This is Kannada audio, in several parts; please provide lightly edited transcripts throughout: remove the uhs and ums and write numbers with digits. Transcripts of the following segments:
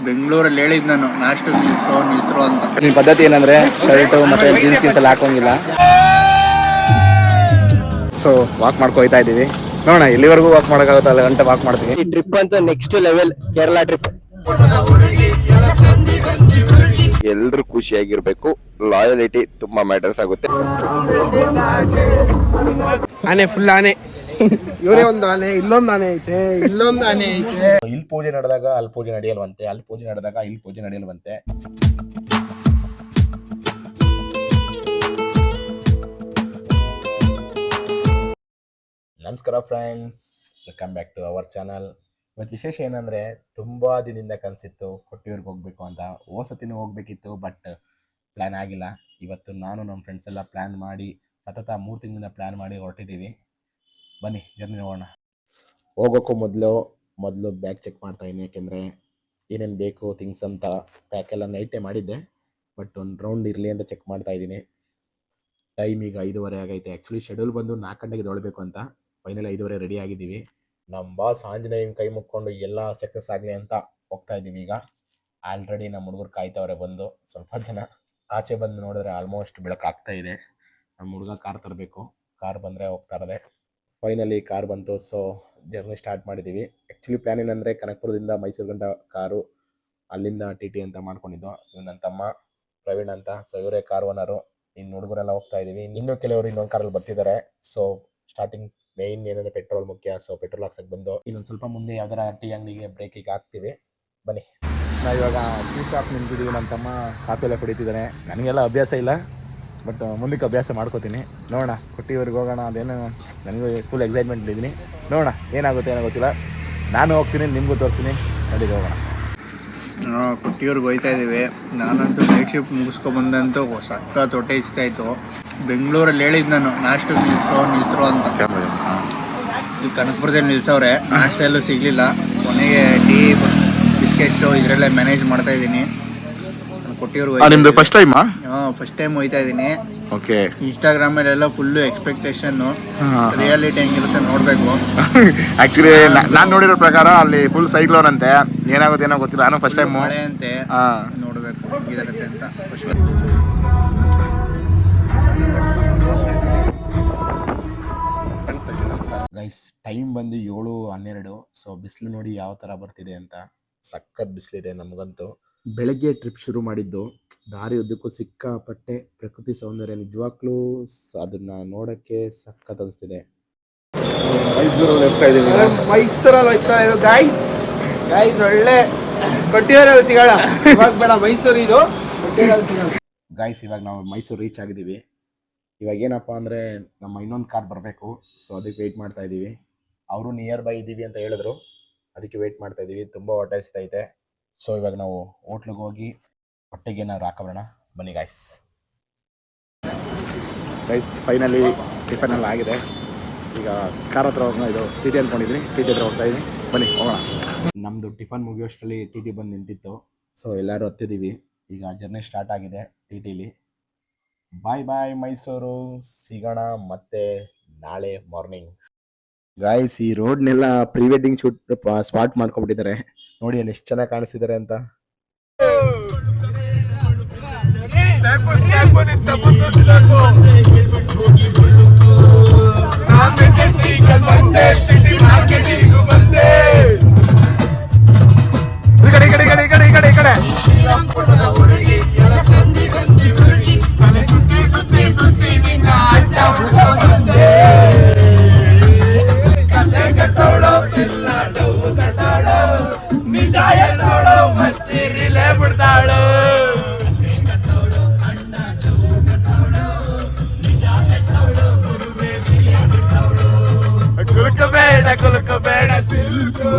ಬೆಂಗಳೂರಲ್ಲಿ ಹೇಳಿದ್ ನಾನು ನಾಷ್ಟು ನಿಲ್ಸ್ರು ಅಂತ. ನಿನ್ನ ಪದ್ಧತಿ ಏನಂದ್ರೆ ಶರ್ಟು ಮತ್ತೆ ಜೀನ್ಸ್ ಗೀನ್ಸ್ ಎಲ್ಲ ಹಾಕೋಂಗಿಲ್ಲ. ಸೊ ವಾಕ್ ಮಾಡ್ಕೊ ಹೋಗ್ತಾ ಇದೀವಿ. ನೋಡೋಣ ಎಲ್ಲಿವರೆಗೂ ವಾಕ್ ಮಾಡೋಕ್ಕಾಗುತ್ತೆ ಅಲ್ಲಿ ಗಂಟೆ ವಾಕ್ ಮಾಡ್ತೀವಿ. ಈ ಟ್ರಿಪ್ ಅಂತೂ ನೆಕ್ಸ್ಟ್ ಲೆವೆಲ್, ಕೇರಳ ಟ್ರಿಪ್. ಎಲ್ರು ಖುಷಿಯಾಗಿರ್ಬೇಕು. ಲಾಯಲಿಟಿ ತುಂಬಾ ಮ್ಯಾಟರ್ಸ್ ಆಗುತ್ತೆ. ಆನೆ ಫುಲ್ ಆನೆ, ಇವರೇ ಒಂದು ಆನೆ, ಇಲ್ಲೊಂದು ಆನೆ ಐತೆ, ಇಲ್ಲೊಂದು ಆನೆ ಐತೆ. ಇಲ್ಲಿ ಪೂಜೆ ನಡೆದಾಗ ಅಲ್ಲಿ ಪೂಜೆ ನಡೆಯಲ್ವಂತೆ, ಅಲ್ಲಿ ಪೂಜೆ ನಡೆದಾಗ ಇಲ್ಲಿ ಪೂಜೆ ನಡೆಯಲ್ವಂತೆ. ನಮಸ್ಕಾರ friends, welcome back to our channel. ಇವತ್ತು ವಿಶೇಷ ಏನಂದರೆ, ತುಂಬ ದಿನದಿಂದ ಕನಸಿತ್ತು ಕೊಟ್ಟಿಯೂರ್ಗೆ ಹೋಗಬೇಕು ಅಂತ. ಸತಿನೂ ಹೋಗಬೇಕಿತ್ತು, ಬಟ್ ಪ್ಲ್ಯಾನ್ ಆಗಿಲ್ಲ. ಇವತ್ತು ನಾನು ನಮ್ಮ ಫ್ರೆಂಡ್ಸ್ ಎಲ್ಲ ಪ್ಲ್ಯಾನ್ ಮಾಡಿ ಸತತ 3 ತಿಂಗಳಿಂದ ಪ್ಲ್ಯಾನ್ ಮಾಡಿ ಹೊರಟಿದ್ದೀವಿ. ಬನ್ನಿ ಜರ್ನಿ ನೋಡೋಣ. ಹೋಗೋಕ್ಕೂ ಮೊದಲು ಬ್ಯಾಗ್ ಚೆಕ್ ಮಾಡ್ತಾಯಿದ್ದೀನಿ, ಯಾಕೆಂದರೆ ಏನೇನು ಬೇಕು ಥಿಂಗ್ಸ್ ಅಂತ ಪ್ಯಾಕೆಲ್ಲ ನೈಟೇ ಮಾಡಿದ್ದೆ, ಬಟ್ ಒಂದು ರೌಂಡ್ ಇರಲಿ ಅಂತ ಚೆಕ್ ಮಾಡ್ತಾಯಿದ್ದೀನಿ. ಟೈಮ್ ಈಗ 5:30 ಆಗೈತೆ. ಆ್ಯಕ್ಚುಲಿ ಶೆಡ್ಯೂಲ್ ಬಂದು 4 ಗಂಟೆಗೆ ಎದ್ದೇಳಬೇಕು ಅಂತ. ಫೈನಲ್ 5:30 ರೆಡಿ ಆಗಿದ್ದೀವಿ. ನಮ್ಮ ಬಾಸ್ ಆಂಜನೇಯನ ಕೈ ಮುಕ್ಕೊಂಡು ಎಲ್ಲ ಸಕ್ಸಸ್ ಆಗಲಿ ಅಂತ ಹೋಗ್ತಾ ಇದ್ದೀವಿ. ಈಗ ಆಲ್ರೆಡಿ ನಮ್ಮ ಹುಡುಗರು ಕಾಯ್ತವ್ರೆ ಬಂದು. ಸ್ವಲ್ಪ ಜನ ಆಚೆ ಬಂದು ನೋಡಿದ್ರೆ ಆಲ್ಮೋಸ್ಟ್ ಬೆಳಕಾಗ್ತಾ ಇದೆ. ನಮ್ಮ ಹುಡುಗ ಕಾರ್ ತರಬೇಕು, ಕಾರ್ ಬಂದರೆ ಹೋಗ್ತಾ ಇರೋದೆ. ಫೈನಲಿ ಕಾರ್ ಬಂತು, ಸೊ ಜರ್ನಿ ಸ್ಟಾರ್ಟ್ ಮಾಡಿದ್ದೀವಿ. ಆ್ಯಕ್ಚುಲಿ ಪ್ಲ್ಯಾನ್ ಏನಂದರೆ ಕನಕಪುರದಿಂದ ಮೈಸೂರು ಗಂಟ ಕಾರು, ಅಲ್ಲಿಂದ TT ಅಂತ ಮಾಡ್ಕೊಂಡಿದ್ದು. ಇವ್ ನನ್ನ ತಮ್ಮ ಪ್ರವೀಣ್ ಅಂತ, ಸೊ ಇವರೇ ಕಾರ್ ಓನರು. ಇನ್ನು ಹುಡುಗರೆಲ್ಲ ಹೋಗ್ತಾ ಇದ್ದೀವಿ. ಇನ್ನೂ ಕೆಲವರು ಇನ್ನೊಂದು ಕಾರಲ್ಲಿ ಬರ್ತಿದ್ದಾರೆ. ಸೊ ಸ್ಟಾರ್ಟಿಂಗ್ ಮೇಯ್ನ್ ಏನಂದರೆ ಪೆಟ್ರೋಲ್ ಮುಖ್ಯ. ಸೊ ಪೆಟ್ರೋಲ್ ಹಾಕ್ಸಕ್ಕೆ ಬಂದು ಇನ್ನೊಂದು ಸ್ವಲ್ಪ ಮುಂದೆ ಯಾವ್ದಾರ ಟೀ ಅಂಗಡಿಗೆ ಬ್ರೇಕಿಗೆ ಹಾಕ್ತೀವಿ. ಬನ್ನಿ. ನಾವು ಇವಾಗ ಟೀ ಶಾಪ್ ನಿಂತಿದ್ದೀವಿ. ನಮ್ಮ ತಮ್ಮ ಕಾಫಿ ಎಲ್ಲ ಕುಡಿತಿದ್ದಾನೆ. ನನಗೆಲ್ಲ ಅಭ್ಯಾಸ ಇಲ್ಲ, ಬಟ್ ಮುಂದಕ್ಕೆ ಅಭ್ಯಾಸ ಮಾಡ್ಕೋತೀನಿ. ನೋಡೋಣ, ಕೊಟ್ಟಿಯೂರಿಗೆ ಹೋಗೋಣ. ಅದೇನು ನನಗೂ ಫುಲ್ ಎಕ್ಸೈಟ್ಮೆಂಟ್ ಇದ್ದೀನಿ. ನೋಡೋಣ ಏನಾಗುತ್ತೆ ಏನೋ ಗೊತ್ತಿಲ್ಲ. ನಾನು ಹೋಗ್ತೀನಿ, ನಿಮಗೂ ತೋರಿಸ್ತೀನಿ. ನಡೀಲಿ ಹೋಗೋಣ. ಕೊಟ್ಟಿಯೂರ್ಗೆ ಹೋಗ್ತಾ ಇದ್ದೀವಿ. ನಾನಂತೂ ನೈಟ್ ಶಿಫ್ಟ್ ಮುಗಿಸ್ಕೊಬಂದಂತೂ ಸಖತ್ ಹೊಟ್ಟೆ ಇಸ್ತಾಯಿತ್ತು. ಬೆಂಗಳೂರಲ್ಲಿ ಹೇಳಿದ್ ನಾನು ನಾಷ್ಟು ನಿಲ್ಸ್ರು ಅಂತ. ಈ ಕನಕಪುರದಲ್ಲಿ ನಿಲ್ಸವ್ರೆ, ನಾಷ್ಟ ಎಲ್ಲೂ ಸಿಗಲಿಲ್ಲ. ಕೊನೆಗೆ ಟೀ ಬಿಸ್ಕೆಟ್ಸು ಇದರಲ್ಲೇ ಮ್ಯಾನೇಜ್ ಮಾಡ್ತಾ ಇದ್ದೀನಿ. ಕೊಟ್ಟಿಯೂರ್ಗೆ ನಿಮ್ಮದು ಫಸ್ಟ್ ಟೈಮಾ? ಫಸ್ಟ್ ಟೈಮ್ ಹೋಗ್ತಾ ಇದ್ದೀನಿ. ಓಕೆ. ಇನ್ಸ್ಟಾಗ್ರಾಮಲ್ಲೆಲ್ಲ ಫುಲ್ಲು ಎಕ್ಸ್ಪೆಕ್ಟೇಷನ್ನು, ರಿಯಾಲಿಟಿ ಹೆಂಗಿರುತ್ತೆ ನೋಡಬೇಕು. ಆ್ಯಕ್ಚುಲಿ ನಾನು ನೋಡಿರೋ ಪ್ರಕಾರ ಅಲ್ಲಿ ಫುಲ್ ಸೈಕ್ಲೋನ್ ಅಂತೆ. ಏನಾಗುತ್ತೆ ಏನೋ ಗೊತ್ತಿಲ್ಲ. ನಾನು ಫಸ್ಟ್ ಟೈಮ್ ಮಳೆ ಅಂತೆ, ನೋಡಬೇಕು ಹೆಂಗಿರುತ್ತೆ ಅಂತ. ಗೈಸ್, ಟೈಮ್ ಬಂದು 7:12. ಸೊ ಬಿಸಿಲು ನೋಡಿ ಯಾವ ಥರ ಬರ್ತಿದೆ ಅಂತ. ಸಖತ್ ಬಿಸಿಲಿದೆ ನಮಗಂತೂ. ಬೆಳಗ್ಗೆ ಟ್ರಿಪ್ ಶುರು ಮಾಡಿದ್ದು, ದಾರಿ ಉದ್ದಕ್ಕೂ ಸಿಕ್ಕಾಪಟ್ಟೆ ಪ್ರಕೃತಿ ಸೌಂದರ್ಯ. ನಿಜವಾಗ್ಲೂ ಅದನ್ನು ನೋಡೋಕ್ಕೆ ಸಖತ್ ಅನಿಸ್ತಿದೆ. ಮೈಸೂರಲ್ಲಿ ಹೋಗ್ತಾ ಇದ್ದೀವಿ ಗೈಸ್. ಒಳ್ಳೆ ಕೊಟ್ಟಿಯೂರಲ್ಲಿ ಸಿಗೋಣ. ಇವಾಗ ಬೇಡ, ಮೈಸೂರು ಇದು, ಕೊಟ್ಟಿಯೂರಲ್ಲಿ ಸಿಗೋಣ. ಗೈಸ್, ಇವಾಗ ನಾವು ಮೈಸೂರು ರೀಚ್ ಆಗಿದ್ದೀವಿ. ಇವಾಗ ಏನಪ್ಪ ಅಂದರೆ ನಮ್ಮ ಇನ್ನೊಂದು ಕಾರ್ ಬರಬೇಕು. ಸೊ ಅದಕ್ಕೆ ವೆಯ್ಟ್ ಮಾಡ್ತಾ ಇದ್ದೀವಿ. ಅವರು ನಿಯರ್ ಬೈ ಇದ್ದೀವಿ ಅಂತ ಹೇಳಿದ್ರು, ಅದಕ್ಕೆ ವೆಯ್ಟ್ ಮಾಡ್ತಾ ಇದ್ದೀವಿ. ತುಂಬ ಹೊಟ್ಟೆ ಹಸಿತೈತೆ. ಸೊ ಇವಾಗ ನಾವು ಹೋಟ್ಲಿಗೆ ಹೋಗಿ ಹೊಟ್ಟೆಗೆ ಏನಾದ್ರು ಹಾಕೋಣ. ಬನ್ನಿ ಗೈಸ್. ಫೈನಲಿ ಟಿಫನ್ ಎಲ್ಲ ಆಗಿದೆ. ಈಗ ಕಾರ್ ಹತ್ರ ಹೋಗೋಣ. ಇದು TT ಅಂದ್ಕೊಂಡಿದ್ದೀನಿ, TT ಹತ್ರ ಹೋಗ್ತಾ ಇದ್ದೀನಿ. ಬನ್ನಿ ಹೋಗೋಣ. ನಮ್ಮದು ಟಿಫನ್ ಮುಗಿಯೋಷ್ಟರಲ್ಲಿ TT ಬಂದು ನಿಂತಿತ್ತು. ಸೊ ಎಲ್ಲರೂ ಹತ್ತಿದ್ದೀವಿ. ಈಗ ಜರ್ನಿ ಸ್ಟಾರ್ಟ್ ಆಗಿದೆ TTಲಿ. ಬಾಯ್ ಬಾಯ್ ಮೈಸೂರು, ಸಿಗೋಣ ಮತ್ತೆ ನಾಳೆ ಮಾರ್ನಿಂಗ್. ಗಾಯ್ಸ್, ಈ ರೋಡ್ನೆಲ್ಲ ಪ್ರೀ ವೆಡ್ಡಿಂಗ್ ಶೂಟ್ ಸ್ಪಾಟ್ ಮಾಡ್ಕೊಬಿಟ್ಟಿದ್ದಾರೆ. ನೋಡಿ ಅಲ್ಲಿ ಎಷ್ಟು ಚೆನ್ನಾಗಿ ಕಾಣಿಸ್ತಿದ್ದಾರೆ ಅಂತ. ಕುಲುಕಬೇಡ ಸಿಲ್ಕು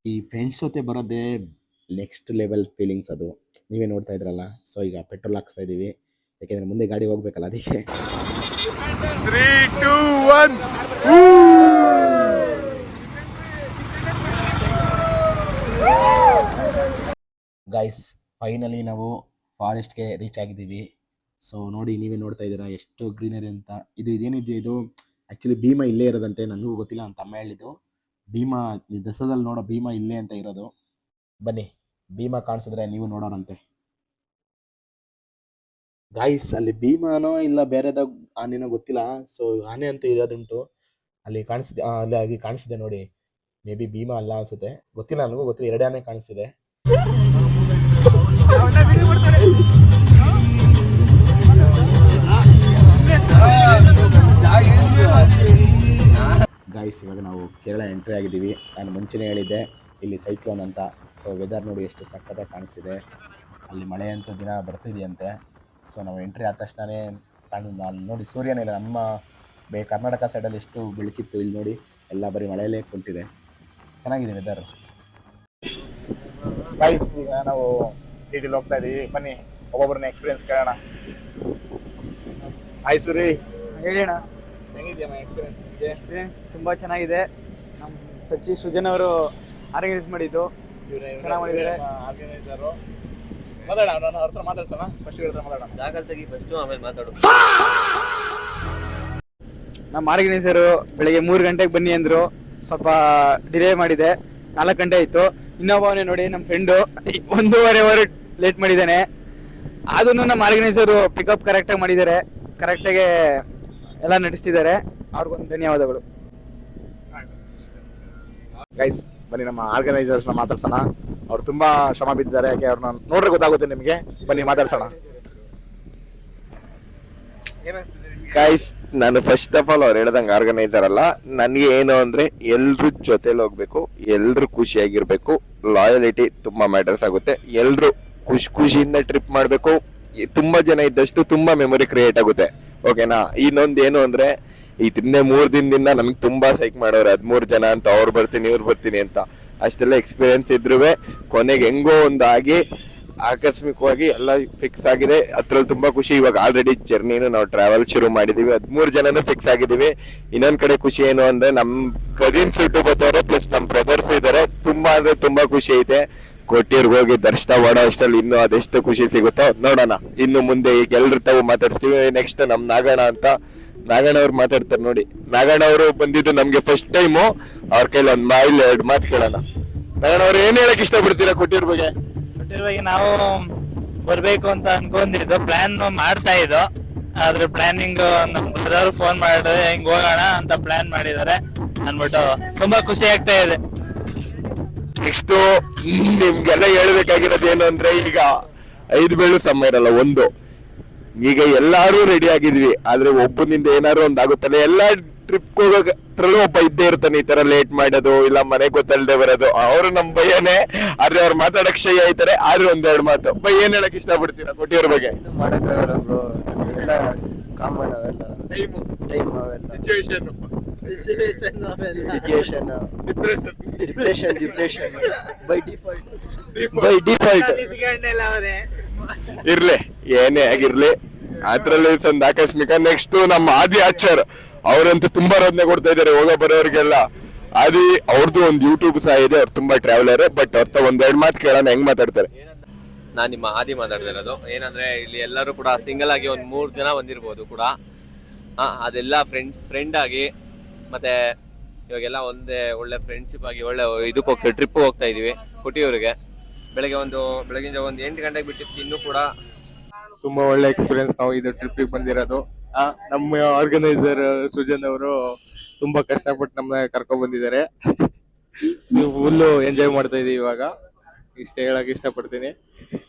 ಈ ಫ್ರೆಂಡ್ಸ್ ಜೊತೆ ಬರೋದೇ ನೆಕ್ಸ್ಟ್ ಲೆವೆಲ್ ಫೀಲಿಂಗ್ಸ್. ಅದು ನೀವೇ ನೋಡ್ತಾ ಇದ್ರಲ್ಲ. ಸೊ ಈಗ ಪೆಟ್ರೋಲ್ ಹಾಕ್ಸ್ತಾ ಇದ್ದೀವಿ, ಯಾಕೆಂದರೆ ಮುಂದೆ ಗಾಡಿ ಹೋಗ್ಬೇಕಲ್ಲ, ಅದಕ್ಕೆ. 3, 2, 1. ಗೈಸ್ ಫೈನಲಿ ನಾವು ಫಾರೆಸ್ಟ್ಗೆ ರೀಚ್ ಆಗಿದ್ದೀವಿ. ಸೊ ನೋಡಿ, ನೀವೇ ನೋಡ್ತಾ ಇದ್ದೀರಾ ಎಷ್ಟು ಗ್ರೀನರಿ ಅಂತ. ಇದೇನಿದೆ ಇದು ಆ್ಯಕ್ಚುಲಿ ಭೀಮಾ ಇಲ್ಲೇ ಇರೋದಂತೆ, ನನಗೂ ಗೊತ್ತಿಲ್ಲ, ನನ್ನ ತಮ್ಮ ಹೇಳಿದ್ದು. ಭೀಮಾ ದಸರಾದಲ್ಲಿ ನೋಡೋ ಭೀಮಾ ಇಲ್ಲೇ ಅಂತ ಇರೋದು. ಬನ್ನಿ, ಭೀಮಾ ಕಾಣಿಸಿದ್ರೆ ನೀವು ನೋಡೋರಂತೆ. ಗಾಯ್ಸ್ ಅಲ್ಲಿ ಭೀಮಾನೋ ಇಲ್ಲ ಬೇರೆದ ಆನೆನೋ ಗೊತ್ತಿಲ್ಲ. ಸೊ ಆನೆ ಅಂತೂ ಇರೋದುಂಟು, ಅಲ್ಲಿ ಕಾಣಿಸ್ತಿದೆ, ಅಲ್ಲಿ ಕಾಣಿಸ್ತಿದೆ ನೋಡಿ. ಮೇ ಬಿ ಭೀಮಾ ಅಲ್ಲ ಅನ್ಸುತ್ತೆ, ಗೊತ್ತಿಲ್ಲ, ನನಗೂ ಗೊತ್ತಿಲ್ಲ. 2 ಆನೆ ಕಾಣಿಸ್ತಿದೆ. ಗಾಯ್ಸ್ ಇವಾಗ ನಾವು ಕೇರಳ ಎಂಟ್ರಿ ಆಗಿದ್ದೀವಿ. ನಾನು ಮುಂಚೆನೇ ಹೇಳಿದ್ದೆ ಇಲ್ಲಿ ಸೈಕ್ಲೋನ್ ಅಂತ. ಸೊ ವೆದರ್ ನೋಡಿ ಎಷ್ಟು ಸಕ್ಕತ್ತಾಗಿ ಕಾಣಿಸ್ತಿದೆ. ಅಲ್ಲಿ ಮಳೆ ಅಂತೂ ದಿನ ಬರ್ತಿದೆಯಂತೆ. ಸೊ ನಾವು ಎಂಟ್ರಿ ಆದ ತಕ್ಷಣವೇ ಅಲ್ಲಿ ನೋಡಿ ಸೂರ್ಯನೇ ಇಲ್ಲ. ನಮ್ಮ ಕರ್ನಾಟಕ ಸೈಡಲ್ಲಿ ಎಷ್ಟು ಬೆಳಕಿತ್ತು, ಇಲ್ಲಿ ನೋಡಿ ಎಲ್ಲ ಬರೀ ಮಳೆಯಲ್ಲೇ ಕುಂತಿದೆ. ಚೆನ್ನಾಗಿದೆ ವೆದರ್. ಗೈಸ್ ಈಗ ನಾವು ಸಿಟಿಲಿ ಹೋಗ್ತಾ ಇದ್ದೀವಿ. ಬನ್ನಿ ಒಬ್ಬೊಬ್ಬರನ್ನ ಎಕ್ಸ್ಪೀರಿಯನ್ಸ್ ಕೇಳೋಣ. ಹಾಯ್ ಸುರಿ, ಹೇಳೋಣ. ಹೆಂಗಿದೆಯಮ್ಮ ಎಕ್ಸ್ಪೀರಿಯನ್ಸ್ ನಿಮಗೆ? ಎಕ್ಸ್ಪೀರಿಯನ್ಸ್ ತುಂಬ ಚೆನ್ನಾಗಿದೆ. ನಮ್ಮ ಸುಜನ್ ಅವರು ಆರ್ಗನೈಸ್ ಮಾಡಿದ್ದು ಚೆನ್ನಾಗಿ ಮಾಡಿದ್ದಾರೆ. ಆರ್ಗನೈಸರು ಮಾತಾಡ, ನಾನು ಅವ್ರ ಹತ್ರ ಮಾತಾಡ್ಸೋಣ. ಫಸ್ಟ್ ಇವ್ರ ಹತ್ರ ಮಾತಾಡೋಣ. ಜಾಗಲ್ ತೆಗಿ ಫಸ್ಟು, ಆಮೇಲೆ ಮಾತಾಡು. ನಮ್ಮ ಆರ್ಗನೈಸರು ಬೆಳಿಗ್ಗೆ 3 ಗಂಟೆಗೆ ಬನ್ನಿ ಅಂದರು. ಸ್ವಲ್ಪ ಡಿಲೇ ಮಾಡಿದೆ, 4 ಗಂಟೆ ಆಯಿತು. ಇನ್ನೊಬ್ಬವನೇ ನೋಡಿ ನಮ್ಮ ಫ್ರೆಂಡು 1.5 ಅವರ್ ಲೇಟ್ ಮಾಡಿದ್ದಾನೆ. ಅದನ್ನು ನಮ್ಮ ಆರ್ಗನೈಸರು ಪಿಕಪ್ ಕರೆಕ್ಟಾಗಿ ಮಾಡಿದ್ದಾರೆ, ಕರೆಕ್ಟಾಗಿ ಎಲ್ಲ ನಡೆಸ್ತಿದ್ದಾರೆ. ಅವ್ರಿಗೊಂದು ಧನ್ಯವಾದಗಳು. ಗೈಸ್ ಬನ್ನಿ ನಮ್ಮ ಆರ್ಗನೈಸರ್ಸ್ನ ಮಾತಾಡ್ಸೋಣ. ಅವ್ರು ತುಂಬಾ ಶ್ರಮ ಬಿದ್ದಿದ್ದಾರೆ. ಯಾಕೆ ಅವ್ರನ್ನ ನೋಡ್ರೆ ಗೊತ್ತಾಗುತ್ತೆ ನಿಮಗೆ. ಬನ್ನಿ ಮಾತಾಡ್ಸೋಣ. ಗೈಸ್ ನಾನು ಫಸ್ಟ್ ಆಫ್ ಆಲ್ ಅವ್ರು ಹೇಳ್ದಂಗೆ ಆರ್ಗನೈಸರ್ ಅಲ್ಲ. ನನಗೆ ಏನು ಅಂದ್ರೆ ಎಲ್ರು ಜೊತೆಲಿ ಹೋಗ್ಬೇಕು, ಎಲ್ರು ಖುಷಿಯಾಗಿರ್ಬೇಕು. ಲಾಯಲಿಟಿ ತುಂಬಾ ಮ್ಯಾಟರ್ಸ್ ಆಗುತ್ತೆ. ಎಲ್ರು ಖುಷಿಯಿಂದ ಟ್ರಿಪ್ ಮಾಡ್ಬೇಕು. ತುಂಬಾ ಜನ ಇದ್ದಷ್ಟು ತುಂಬಾ ಮೆಮೊರಿ ಕ್ರಿಯೇಟ್ ಆಗುತ್ತೆ. ಓಕೆನಾ? ಇನ್ನೊಂದು ಏನು ಅಂದ್ರೆ ಈ 3 ದಿನದಿಂದ ನನ್ಗೆ ತುಂಬಾ ಸೈಕ್ ಮಾಡೋರು 13 ಜನ ಅಂತ, ಅವ್ರು ಬರ್ತೀನಿ ಇವ್ರು ಬರ್ತೀನಿ ಅಂತ. ಅಷ್ಟೆಲ್ಲ ಎಕ್ಸ್ಪೀರಿಯನ್ಸ್ ಇದ್ರು ಕೊನೆಗೆ ಹೆಂಗೋ ಒಂದಾಗಿ ಆಕಸ್ಮಿಕವಾಗಿ ಎಲ್ಲ ಫಿಕ್ಸ್ ಆಗಿದೆ. ಅದ್ರಲ್ಲಿ ತುಂಬಾ ಖುಷಿ. ಇವಾಗ ಆಲ್ರೆಡಿ ಜರ್ನಿನು ನಾವು ಟ್ರಾವೆಲ್ ಶುರು ಮಾಡಿದೀವಿ. 13 ಜನನು ಫಿಕ್ಸ್ ಆಗಿದೀವಿ. ಇನ್ನೊಂದ್ ಕಡೆ ಖುಷಿ ಏನು ಅಂದ್ರೆ ನಮ್ ಕಸಿನ್ಸ್ ಬರ್ತಾರೆ, ಪ್ಲಸ್ ನಮ್ ಬ್ರದರ್ಸ್ ಇದಾರೆ. ತುಂಬಾ ಅಂದ್ರೆ ತುಂಬಾ ಖುಷಿ ಐತೆ. ಕೊಟ್ಟಿರ್ಗೆ ಹೋಗಿ ದರ್ಶನ ಮಾಡೋ ಅಷ್ಟರಲ್ಲಿ ಇನ್ನೂ ಅದೆಷ್ಟು ಖುಷಿ ಸಿಗುತ್ತೋ ನೋಡೋಣ. ಇನ್ನು ಮುಂದೆ ಈಗ ಎಲ್ರ ತಾವು ಮಾತಾಡ್ತೀವಿ. ನೆಕ್ಸ್ಟ್ ನಮ್ ನಾಗಣ್ಣ ಅಂತ, ನಾಗಣ್ಣ ಅವ್ರು ಮಾತಾಡ್ತಾರೆ ನೋಡಿ. ನಾಗಣ್ಣ ಅವರು ಬಂದಿದ್ದು ನಮ್ಗೆ ಫಸ್ಟ್ ಟೈಮು. ಅವ್ರ ಕೈಲಿ 2 ಮಾತು ಕೇಳೋಣ. ನಾಗಣ್ಣ ಅವ್ರು ಏನ್ ಹೇಳಕ್ ಇಷ್ಟಪಡ್ತೀರಾ ಕೊಟ್ಟಿರ್ ಬಗ್ಗೆ? ನಾವು ಬರ್ಬೇಕು ಅಂತ ಅನ್ಕೊಂಡಿದ್ದು, ಪ್ಲಾನ್ ಮಾಡ್ತಾ ಇದ್ದು. ಆದ್ರೆ ಪ್ಲಾನಿಂಗ್ ನಮ್ ಬ್ರದರ್ ಫೋನ್ ಮಾಡಿ ಹಿಂಗ್ ಹೋಗೋಣ ಅಂತ ಪ್ಲಾನ್ ಮಾಡಿದ್ದಾರೆ ಅನ್ಬಿಟ್ಟು ತುಂಬಾ ಖುಷಿ ಆಗ್ತಾ ಇದೆ. ನೆಕ್ಸ್ಟ್ ನಿಮ್ಗೆಲ್ಲ ಹೇಳ್ಬೇಕಾಗಿರೋದು ಏನು ಅಂದ್ರೆ, ಈಗ 5 ಬೇಳು ಸಮ ಇರಲ್ಲ. ಈಗ ಎಲ್ಲಾರು ರೆಡಿ ಆಗಿದ್ವಿ, ಆದ್ರೆ ಒಬ್ಬನಿಂದ ಏನಾದ್ರು ಒಂದಾಗುತ್ತಲ್ಲ. ಎಲ್ಲಾ ಟ್ರಿಪ್ ಹೋಗೋದ್ರಲ್ಲೂ ಒಬ್ಬ ಇದ್ದೇ ಇರ್ತಾನೆ ಈ ತರ ಲೇಟ್ ಮಾಡೋದು, ಇಲ್ಲ ಮನೆ ಗೊತ್ತಲ್ದೆ ಬರೋದು. ಅವ್ರು ನಮ್ ಭಯನೇ, ಆದ್ರೆ ಅವ್ರು ಮಾತಾಡಕ್ ಶೈ ಆಯ್ತಾರೆ. ಆದ್ರೆ 1-2 ಮಾತು ಬೈ ಏನ್ ಹೇಳಕ್ ಇಷ್ಟಪಡ್ತೀರಾ ಕೊಟ್ಟಿಯವ್ರ ಬಗ್ಗೆ? ಮಾಡಕ್ಕಾಗಲ್ಲ ಬ್ರೋ, ಎಲ್ಲ ಕಾಮನ್ ಅವೆಲ್ಲ. ಟೈಮ್ ಅವೆಲ್ಲ ಸಿಚುವೇಶನ್ ಡಿಪ್ರೆಷನ್ ಬೈ ಡಿಫಾಲ್ಟ್ ಇರ್ಲಿ, ಏನೇ ಆಗಿರ್ಲಿ ಅದ್ರಲ್ಲಿ ಒಂದು ಆಕಸ್ಮಿಕ. ನೆಕ್ಸ್ಟ್ ನಮ್ಮ ಆದಿ ಆಚಾರ್, ಅವ್ರಂತೂ ತುಂಬಾ ರೋದನೆ ಕೊಡ್ತಾ ಇದಾರೆ ಹೋಗೋ ಬರೋರಿಗೆಲ್ಲ. ಆದಿ ಅವ್ರದ್ದು ಒಂದು ಯೂಟ್ಯೂಬ್ ಸಹ ಇದೆ. ಅವ್ರು ತುಂಬಾ ಟ್ರಾವೆಲರ್. ಬಟ್ ಅವ್ರ 1-2 ಮಾತು ಕೇಳೋಣ, ಹೆಂಗ್ ಮಾತಾಡ್ತಾರೆ. ನಾನ್ ನಿಮ್ಮ ಆದಿ ಮಾತಾಡ್ತಿರೋದು. ಏನಂದ್ರೆ ಇಲ್ಲಿ ಎಲ್ಲರೂ ಕೂಡ ಸಿಂಗಲ್ ಆಗಿ 3 ಜನ ಬಂದಿರ್ಬೋದು ಕೂಡ. ಅದೆಲ್ಲ ಫ್ರೆಂಡ್ ಆಗಿ, ಮತ್ತೆ ಇವಾಗೆಲ್ಲ ಒಳ್ಳೆ ಫ್ರೆಂಡ್ಶಿಪ್ ಆಗಿ ಒಳ್ಳೆ ಇದಕ್ಕೆ ಹೋಗ್ತೀವಿ, ಟ್ರಿಪ್ ಹೋಗ್ತಾ ಇದೀವಿ ಕೊಟ್ಟಿಯೂರಿಗೆ. ಬೆಳಗಿನ 8 ಗಂಟೆಗೆ ಬಿಟ್ಟಿತ್ತು. ಇನ್ನೂ ಕೂಡ ತುಂಬಾ ಒಳ್ಳೆ ಎಕ್ಸ್ಪೀರಿಯನ್ಸ್ ನಾವು ಇದು ಟ್ರಿಪ್ಪಿಗೆ ಬಂದಿರೋದು. ನಮ್ಮ ಆರ್ಗನೈಸರ್ ಸುಜನ್ ಅವರು ತುಂಬಾ ಕಷ್ಟಪಟ್ಟು ನಮ್ಮನ್ನ ಕರ್ಕೊಂಡ್ ಬಂದಿದ್ದಾರೆ. ನೀವು ಫುಲ್ಲು ಎಂಜಾಯ್ ಮಾಡ್ತಾ ಇದೀವಿ ಇವಾಗ. ಇಷ್ಟ ಹೇಳಕ್ ಇಷ್ಟಪಡ್ತೀನಿ.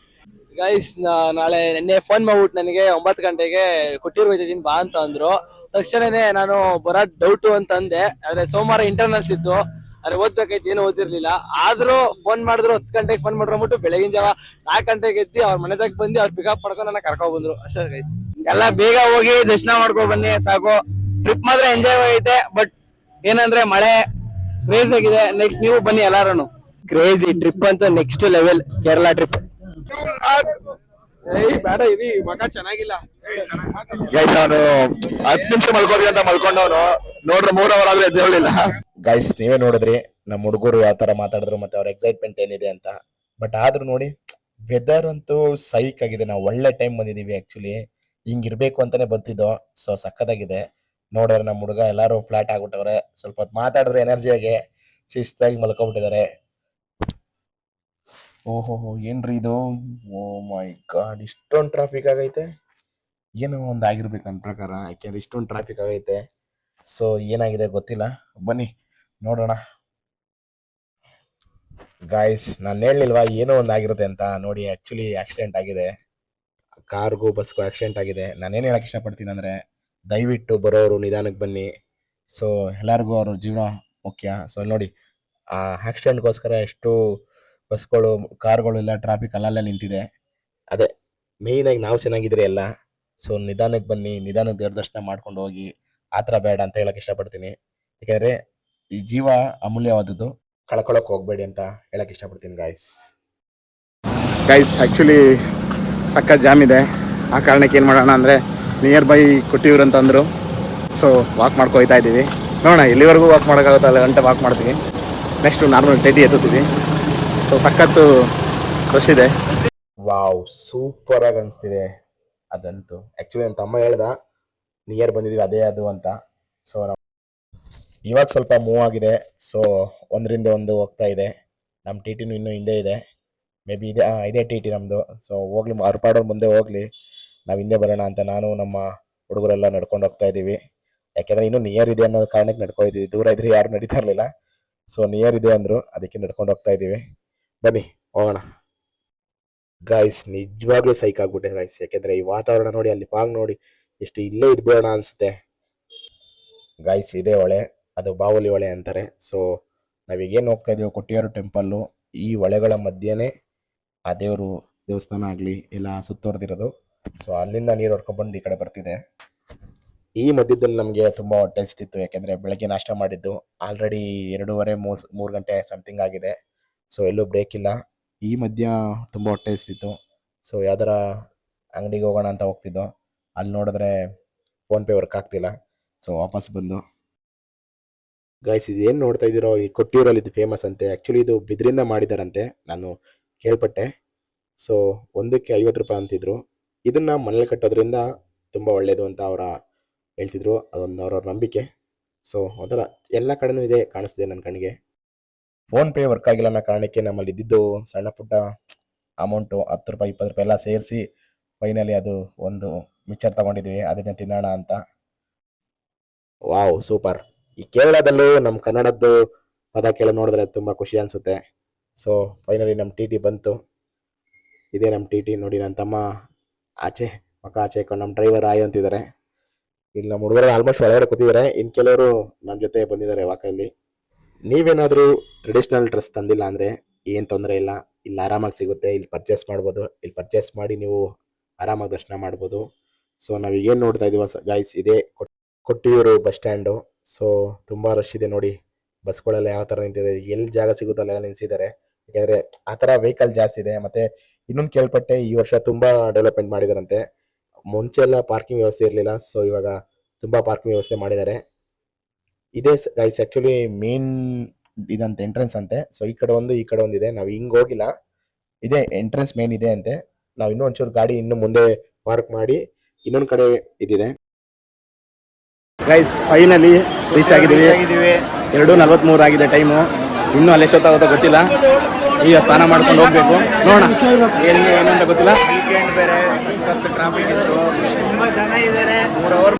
ಗೈಸ್ ನಾಳೆ ನೆನ್ನೆ ಫೋನ್ ಮಾಡ್ಬಿಟ್ಟು ನನಗೆ 9 ಗಂಟೆಗೆ ಕೊಟ್ಟಿರು ಹೋಗ್ತಿದ್ದೀನಿ ಬಾ ಅಂತ ಅಂದ್ರು. ತಕ್ಷಣನೇ ನಾನು ಬರೋದ್ ಡೌಟು ಅಂತ ಅಂದೆ. ಆದ್ರೆ ಸೋಮವಾರ ಇಂಟರ್ನಲ್ಸ್ ಇತ್ತು, ಆದ್ರೆ ಓದ್ಬೇಕಾಯ್ತು, ಏನು ಓದಿರ್ಲಿಲ್ಲ. ಆದ್ರೂ ಫೋನ್ ಮಾಡಿದ್ರು 10 ಗಂಟೆಗೆ ಫೋನ್ ಮಾಡ್ಬಿಟ್ಟು ಬೆಳಗಿನ ಜಾವ 4 ಗಂಟೆಗೆ ಎದ್ದು ಅವ್ರ ಮನೆದಾಗ ಬಂದು ಅವ್ರು ಪಿಕಪ್ ಮಾಡ್ಕೊಂಡು ನನ್ನ ಕರ್ಕೊಂಡ್ ಬಂದ್ರು. ಅಷ್ಟೇ ಗೈಸ್. ಎಲ್ಲ ಬೇಗ ಹೋಗಿ ದರ್ಶನ ಮಾಡ್ಕೊಂಡ್ ಬನ್ನಿ ಸಾಕು. ಟ್ರಿಪ್ ಮಾತ್ರ ಎಂಜಾಯ್ ಆಗೈತೆ. ಬಟ್ ಏನಂದ್ರೆ ಮಳೆ ಕ್ರೇಜ್ ಆಗಿದೆ. ನೆಕ್ಸ್ಟ್ ನೀವು ಬನ್ನಿ ಎಲ್ಲಾರು. ಕ್ರೇಜಿ ಟ್ರಿಪ್ ಅಂತೂ ನೆಕ್ಸ್ಟ್ ಲೆವೆಲ್ ಕೇರಳ ಟ್ರಿಪ್. ಬೇಡ, ಇದು ಮಗ ಚೆನ್ನಾಗಿಲ್ಲ. ಗೈಸ್ ನಾನು 10 ನಿಮಿಷ ಮಲ್ಕೋದಿ ಅಂತ ಮಲ್ಕೊಂಡವನು ನೋಡ್ರೆ 3 ಅವರ್ ಆದ್ರೆ ಎದ್ದೇಳಿಲ್ಲ. ಗೈಸ್ ನೀವೇ ನೋಡಿದ್ರಿ ನಮ್ಮ ಹುಡುಗರು ಯಾವ ತರ ಮಾತಾಡಿದ್ರು ಮತ್ತೆ ಅವ್ರ ಎಕ್ಸೈಟ್ಮೆಂಟ್ ಏನಿದೆ ಅಂತ. ಬಟ್ ಆದ್ರೂ ನೋಡಿ ವೆದರ್ ಅಂತೂ ಸೈಕ್ ಆಗಿದೆ. ನಾವು ಒಳ್ಳೆ ಟೈಮ್ ಬಂದಿದೀವಿ ಆಕ್ಚುಲಿ. ಹಿಂಗಿರ್ಬೇಕು ಅಂತಾನೆ ಬಂದಿದ್ದು. ಸೊ ಸಕ್ಕತ್ತಾಗಿದೆ. ನೋಡಿದ್ರೆ ನಮ್ಮ ಹುಡುಗ ಎಲ್ಲಾರು ಫ್ಲಾಟ್ ಆಗ್ಬಿಟ್ಟವ್ರೆ. ಸ್ವಲ್ಪ ಹೊತ್ತು ಮಾತಾಡಿದ್ರೆ ಎನರ್ಜಿಯಾಗಿ ಶಿಸ್ತಾಗಿ ಮಲ್ಕೊಬಿಟ್ಟಿದ್ದಾರೆ. ಓಹೋ ಏನ್ರಿ ಇದು? ಓ ಮೈ ಗಾಡ್, ಇಷ್ಟೊಂದು ಟ್ರಾಫಿಕ್ ಆಗೈತೆ. ಏನೋ ಒಂದು ಆಗಿರ್ಬೇಕು ನನ್ನ ಪ್ರಕಾರ, ಯಾಕೆಂದ್ರೆ ಇಷ್ಟೊಂದು ಟ್ರಾಫಿಕ್ ಆಗೈತೆ. ಸೊ ಏನಾಗಿದೆ ಗೊತ್ತಿಲ್ಲ, ಬನ್ನಿ ನೋಡೋಣ. ಗಾಯ್ಸ್ ನಾನು ಹೇಳಿಲ್ವಾ ಏನೋ ಒಂದು ಆಗಿರುತ್ತೆ ಅಂತ. ನೋಡಿ ಆಕ್ಚುಲಿ ಆಕ್ಸಿಡೆಂಟ್ ಆಗಿದೆ, ಕಾರ್ಗೂ ಬಸ್ಗೂ ಆಕ್ಸಿಡೆಂಟ್ ಆಗಿದೆ. ನಾನೇನು ಹೇಳಕ್ ಇಷ್ಟಪಡ್ತೀನಿ ಅಂದರೆ ದಯವಿಟ್ಟು ಬರೋರು ನಿಧಾನಕ್ಕೆ ಬನ್ನಿ. ಸೊ ಎಲ್ಲರಿಗೂ ಅವ್ರ ಜೀವನ ಮುಖ್ಯ. ಸೊ ನೋಡಿ ಆ ಆಕ್ಸಿಡೆಂಟ್ಗೋಸ್ಕರ ಎಷ್ಟು ಬಸ್ಗಳು ಕಾರ್ಗಳು ಎಲ್ಲ ಟ್ರಾಫಿಕ್ ಅಲ್ಲಲ್ಲೇ ನಿಂತಿದೆ. ಅದೇ ಮೇಯ್ನಾಗಿ ನಾವು ಚೆನ್ನಾಗಿದ್ರೆ ಎಲ್ಲ. ಸೊ ನಿಧಾನಕ್ಕೆ ಬನ್ನಿ, ನಿಧಾನಕ್ಕೆ ದೇವ್ರ ದರ್ಶನ ಮಾಡ್ಕೊಂಡು ಹೋಗಿ. ಆ ಥರ ಬೇಡ ಅಂತ ಹೇಳಕ್ ಇಷ್ಟಪಡ್ತೀನಿ. ಯಾಕೆಂದರೆ ಈ ಜೀವ ಅಮೂಲ್ಯವಾದದ್ದು, ಕಳ್ಕೊಳಕ್ಕೆ ಹೋಗ್ಬೇಡಿ ಅಂತ ಹೇಳಕ್ ಇಷ್ಟಪಡ್ತೀನಿ ಗಾಯ್ಸ್. ಆ್ಯಕ್ಚುಲಿ ಸಕ್ಕ ಜಾಮ್ ಇದೆ. ಆ ಕಾರಣಕ್ಕೆ ಏನು ಮಾಡೋಣ ಅಂದರೆ ನಿಯರ್ ಬೈ ಕೊಟ್ಟಿವ್ರು ಅಂತ ಅಂದರು. ಸೊ ವಾಕ್ ಮಾಡ್ಕೊ ಹೋಗ್ತಾ ಇದ್ದೀವಿ. ನೋಡೋಣ ಎಲ್ಲಿವರೆಗೂ ವಾಕ್ ಮಾಡೋಕ್ಕಾಗುತ್ತೆ, 1 ಗಂಟೆ ವಾಕ್ ಮಾಡ್ತೀವಿ. ನೆಕ್ಸ್ಟು ನಾರ್ಮಲ್ ಟೈಟಿ ಎತ್ತುತ್ತೀವಿ. ಸೊ ಸಖತ್ತು ಖುಷಿ ಇದೆ. ವಾವ್, ಸೂಪರ್ ಆಗಿ ಅನಿಸ್ತಿದೆ ಅದಂತೂ. ಆ್ಯಕ್ಚುಲಿ ನನ್ನ ತಮ್ಮ ಹೇಳ್ದ ನಿಯರ್ ಬಂದಿದ್ದೀವಿ ಅದೇ ಅದು ಅಂತ. ಸೊ ನಾವು ಇವಾಗ ಸ್ವಲ್ಪ ಮೂವ್ ಆಗಿದೆ. ಸೊ ಒಂದರಿಂದ ಒಂದು ಹೋಗ್ತಾ ಇದೆ. ನಮ್ಮ ಟಿ ಟಿನೂ ಇನ್ನೂ ಹಿಂದೆ ಇದೆ. ಮೇ ಬಿ ಇದೇ ಟಿ ಟಿ ನಮ್ಮದು. ಸೊ ಹೋಗ್ಲಿ, ಅವ್ರ ಪಾಡೋರು ಮುಂದೆ ಹೋಗ್ಲಿ, ನಾವು ಹಿಂದೆ ಬರೋಣ ಅಂತ ನಾನು ನಮ್ಮ ಹುಡುಗರೆಲ್ಲ ನಡ್ಕೊಂಡು ಹೋಗ್ತಾ ಇದ್ದೀವಿ. ಯಾಕೆಂದರೆ ಇನ್ನೂ ನಿಯರ್ ಇದೆ ಅನ್ನೋ ಕಾರಣಕ್ಕೆ ನಡ್ಕೊಂಡಿದ್ದೀವಿ. ದೂರ ಇದ್ರೆ ಯಾರು ನಡೀತಾ ಇರಲಿಲ್ಲ. ಸೊ ನಿಯರ್ ಇದೆ ಅಂದರು, ಅದಕ್ಕೆ ನಡ್ಕೊಂಡು ಹೋಗ್ತಾ ಇದ್ದೀವಿ. ಬನ್ನಿ ಹೋಗೋಣ. ಗಾಯ್ಸ್ ನಿಜವಾಗ್ಲೂ ಸೈಕ್ ಆಗ್ಬಿಟ್ಟೆ ಗಾಯ್ಸ್. ಯಾಕೆಂದರೆ ಈ ವಾತಾವರಣ ನೋಡಿ, ಅಲ್ಲಿ ಪಾಗ್ ನೋಡಿ, ಎಷ್ಟು ಇಲ್ಲೇ ಇದ್ಬೇಡ ಅನಿಸುತ್ತೆ ಗಾಯ್ಸ್. ಇದೇ ಹೊಳೆ, ಅದು ಬಾವಲಿ ಹೊಳೆ ಅಂತಾರೆ. ಸೊ ನಾವೀಗೇನು ಹೋಗ್ತಾ ಇದ್ದೀವಿ ಕೊಟ್ಟಿಯಾರು ಟೆಂಪಲ್ಲು. ಈ ಹೊಳೆಗಳ ಮಧ್ಯೆನೇ ಆ ದೇವರು ದೇವಸ್ಥಾನ ಆಗಲಿ ಎಲ್ಲ ಸುತ್ತುವರೆದಿರೋದು. ಸೊ ಅಲ್ಲಿಂದ ನೀರು ಹೊಡ್ಕೊಂಡ್ಬಂದು ಈ ಕಡೆ ಬರ್ತಿದೆ. ಈ ಮಧ್ಯದಲ್ಲಿ ನಮಗೆ ತುಂಬ ಹೊಟ್ಟೆ ಹಸಿತಿತ್ತು. ಯಾಕೆಂದರೆ ಬೆಳಗ್ಗೆ ನಾಷ್ಟ ಮಾಡಿದ್ದು ಆಲ್ರೆಡಿ 2:30-3 ಗಂಟೆ ಸಮಥಿಂಗ್ ಆಗಿದೆ. ಸೊ ಎಲ್ಲೂ ಬ್ರೇಕ್ ಇಲ್ಲ. ಈ ಮಧ್ಯ ತುಂಬ ಹೊಟ್ಟೆ ಹಸಿತಿತ್ತು. ಸೊ ಯಾವ್ದಾರ ಅಂಗಡಿಗೆ ಹೋಗೋಣ ಅಂತ ಹೋಗ್ತಿದ್ದೋ, ಅಲ್ಲಿ ನೋಡಿದ್ರೆ ಫೋನ್ಪೇ ವರ್ಕ್ ಆಗ್ತಿಲ್ಲ. ಸೊ ವಾಪಸ್ ಬಂದು ಗೈಸ್ ಇದೇನು ನೋಡ್ತಾ ಇದ್ದೀರೋ, ಈ ಕೊಟ್ಟಿಯೂರಲ್ಲಿ ಇದು ಫೇಮಸ್ ಅಂತೆ. ಆ್ಯಕ್ಚುಲಿ ಇದು ಬಿದಿರಿಂದ ಮಾಡಿದಾರಂತೆ, ನಾನು ಕೇಳ್ಪಟ್ಟೆ. ಸೊ ಒಂದಕ್ಕೆ 50 ರೂಪಾಯಿ ಅಂತಿದ್ರು. ಇದನ್ನು ಮನೇಲಿ ಕಟ್ಟೋದ್ರಿಂದ ತುಂಬ ಒಳ್ಳೆಯದು ಅಂತ ಹೇಳ್ತಿದ್ರು. ಅದೊಂದು ಅವ್ರವ್ರ ನಂಬಿಕೆ. ಸೊ ಒಂಥರ ಎಲ್ಲ ಕಡೆನೂ ಇದೆ ಕಾಣಿಸ್ತಿದೆ ನನ್ನ ಕಣ್ಣಿಗೆ. ಫೋನ್ಪೇ ವರ್ಕ್ ಆಗಿಲ್ಲ ಅನ್ನೋ ಕಾರಣಕ್ಕೆ ನಮ್ಮಲ್ಲಿ ಇದ್ದಿದ್ದು ಸಣ್ಣ ಪುಟ್ಟ ಅಮೌಂಟು 10 ರೂಪಾಯಿ 20 ರೂಪಾಯಿ ಎಲ್ಲ ಸೇರಿಸಿ ಫೈನಲಿ ಅದು ಒಂದು ಮಿಕ್ಚರ್ ತೊಗೊಂಡಿದ್ವಿ, ಅದನ್ನೇ ತಿನ್ನೋಣ ಅಂತ. Wow super. ಈ ಕೇರಳದಲ್ಲೂ ನಮ್ಮ ಕನ್ನಡದ್ದು ಪದ ಕೇಳ ನೋಡಿದ್ರೆ ತುಂಬ ಖುಷಿ ಅನಿಸುತ್ತೆ. ಸೊ ಫೈನಲಿ ನಮ್ಮ ಟಿ ಟಿ ಬಂತು. ಇದೇ ನಮ್ಮ ಟಿ ಟಿ. ನೋಡಿ ನನ್ನ ತಮ್ಮ ಆಚೆ ಮಕ್ಕ ಆಚೆ ಹಾಕೊಂಡು ನಮ್ಮ ಡ್ರೈವರ್ ಆಯ್ ಅಂತಿದ್ದಾರೆ. ಇಲ್ಲಿ ನಮ್ಮ ಹುಡುಗರು ಆಲ್ಮೋಸ್ಟ್ ಒಳಗಡೆ ಕೂತಿದ್ದಾರೆ. ಇನ್ನು ಕೆಲವರು ನನ್ನ ಜೊತೆ ಬಂದಿದ್ದಾರೆ ವಾಕಲ್ಲಿ. ನೀವೇನಾದರೂ ಟ್ರೆಡಿಷ್ನಲ್ ಡ್ರೆಸ್ ತಂದಿಲ್ಲ ಅಂದರೆ ಏನು ತೊಂದರೆ ಇಲ್ಲ, ಇಲ್ಲಿ ಆರಾಮಾಗಿ ಸಿಗುತ್ತೆ. ಇಲ್ಲಿ ಪರ್ಚೇಸ್ ಮಾಡ್ಬೋದು. ಇಲ್ಲಿ ಪರ್ಚೇಸ್ ಮಾಡಿ ನೀವು ಆರಾಮಾಗಿ ದರ್ಶನ ಮಾಡ್ಬೋದು. ಸೊ ನಾವು ಏನು ನೋಡ್ತಾ ಇದ್ದೀವಿ ಗಾಯ್ಸ್, ಇದೇ ಕೊಟ್ಟಿಯೂರು ಬಸ್ ಸ್ಟ್ಯಾಂಡು. ಸೊ ತುಂಬ ರಶ್ ಇದೆ ನೋಡಿ. ಬಸ್ಗಳೆಲ್ಲ ಯಾವ ಥರ ನಿಂತಿದೆ, ಎಲ್ಲಿ ಜಾಗ ಸಿಗುತ್ತೋ ಅಲ್ಲೆಲ್ಲ ನಿಲ್ಲಿಸಿದ್ದಾರೆ. ಯಾಕೆಂದರೆ ಆ ಥರ ವೆಹಿಕಲ್ ಜಾಸ್ತಿ ಇದೆ. ಮತ್ತು ಇನ್ನೊಂದು ಕೇಳ್ಪಟ್ಟೆ, ಈ ವರ್ಷ ತುಂಬ ಡೆವಲಪ್ಮೆಂಟ್ ಮಾಡಿದಾರಂತೆ. ಮುಂಚೆ ಎಲ್ಲ ಪಾರ್ಕಿಂಗ್ ವ್ಯವಸ್ಥೆ ಇರಲಿಲ್ಲ. ಸೊ ಇವಾಗ ತುಂಬ ಪಾರ್ಕಿಂಗ್ ವ್ಯವಸ್ಥೆ ಮಾಡಿದ್ದಾರೆ. ಇದೇ ಗೈಸ್ ಆ್ಯಕ್ಚುಲಿ ಮೇನ್ ಇದಂತೆ ಎಂಟ್ರೆನ್ಸ್ ಅಂತೆ. ಸೊ ಈ ಕಡೆ ಒಂದು ಈ ಕಡೆ ಒಂದಿದೆ. ನಾವು ಹಿಂಗೆ ಹೋಗಿಲ್ಲ, ಇದೇ ಎಂಟ್ರೆನ್ಸ್ ಮೇನ್ ಇದೆ ಅಂತೆ. ನಾವು ಇನ್ನೂ ಒಂಚೂರು ಗಾಡಿ ಇನ್ನು ಮುಂದೆ ಪಾರ್ಕ್ ಮಾಡಿ ಇನ್ನೊಂದು ಕಡೆ ಇದಿದೆ. ಗೈಸ್ ಫೈನಲಿ ರೀಚ್ ಆಗಿದ್ದೀವಿ. 2:43 ಆಗಿದೆ ಟೈಮು. ಇನ್ನೂ ಅಲ್ಲಿ ಎಷ್ಟೊತ್ತಾಗುತ್ತೋ ಗೊತ್ತಿಲ್ಲ. ಈಗ ಸ್ನಾನ ಮಾಡ್ಕೊಂಡು ಹೋಗ್ಬೇಕು. ನೋಡೋಣ ಏನು ಅಂತ ಗೊತ್ತಿಲ್ಲ. ವೀಕೆಂಡ್ ಬೇರೆ, ಸಖತ್ ಟ್ರಾಫಿಕ್ ಇತ್ತು, ತುಂಬ ಜನ ಇದ್ದಾರೆ. 3 ಅವರ್